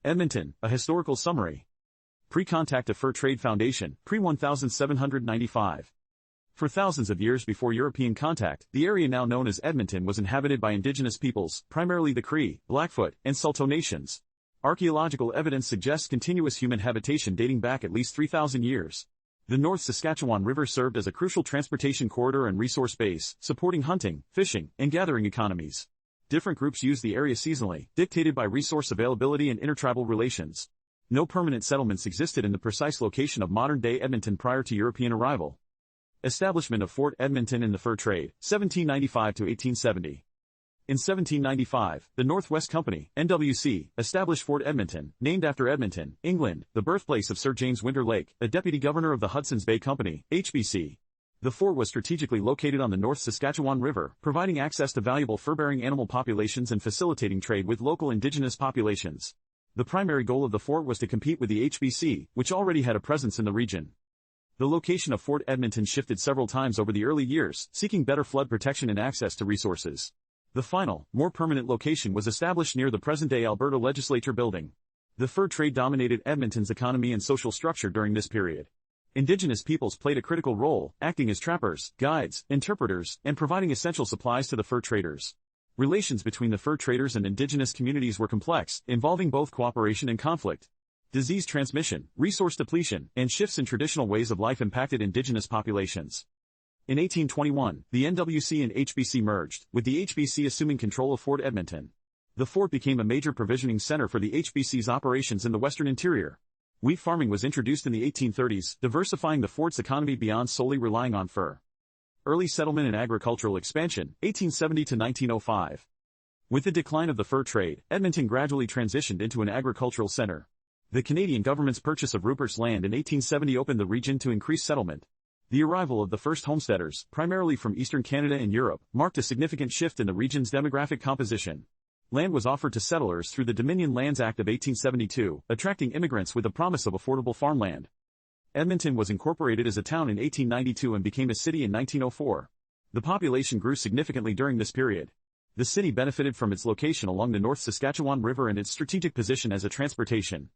Edmonton, a historical summary. Pre-contact of Fur Trade Foundation, pre-1795. For thousands of years before European contact, the area now known as Edmonton was inhabited by Indigenous peoples, primarily the Cree, Blackfoot, and Saulteaux nations. Archaeological evidence suggests continuous human habitation dating back at least 3,000 years. The North Saskatchewan River served as a crucial transportation corridor and resource base, supporting hunting, fishing, and gathering economies. Different groups used the area seasonally, dictated by resource availability and intertribal relations. No permanent settlements existed in the precise location of modern-day Edmonton prior to European arrival. Establishment of Fort Edmonton in the fur trade, 1795 to 1870. In 1795, the North West Company, NWC, established Fort Edmonton, named after Edmonton, England, the birthplace of Sir James Winter Lake, a deputy governor of the Hudson's Bay Company, HBC. The fort was strategically located on the North Saskatchewan River, providing access to valuable fur-bearing animal populations and facilitating trade with local Indigenous populations. The primary goal of the fort was to compete with the HBC, which already had a presence in the region. The location of Fort Edmonton shifted several times over the early years, seeking better flood protection and access to resources. The final, more permanent location was established near the present-day Alberta Legislature building. The fur trade dominated Edmonton's economy and social structure during this period. Indigenous peoples played a critical role, acting as trappers, guides, interpreters, and providing essential supplies to the fur traders. Relations between the fur traders and Indigenous communities were complex, involving both cooperation and conflict. Disease transmission, resource depletion, and shifts in traditional ways of life impacted Indigenous populations. In 1821, the NWC and HBC merged, with the HBC assuming control of Fort Edmonton. The fort became a major provisioning center for the HBC's operations in the western interior. Wheat farming was introduced in the 1830s, diversifying the fort's economy beyond solely relying on fur. Early settlement and agricultural expansion, 1870 to 1905. With the decline of the fur trade, Edmonton gradually transitioned into an agricultural center. The Canadian government's purchase of Rupert's Land in 1870 opened the region to increased settlement. The arrival of the first homesteaders, primarily from eastern Canada and Europe, marked a significant shift in the region's demographic composition. Land was offered to settlers through the Dominion Lands Act of 1872, attracting immigrants with the promise of affordable farmland. Edmonton was incorporated as a town in 1892 and became a city in 1904. The population grew significantly during this period. The city benefited from its location along the North Saskatchewan River and its strategic position as a transportation,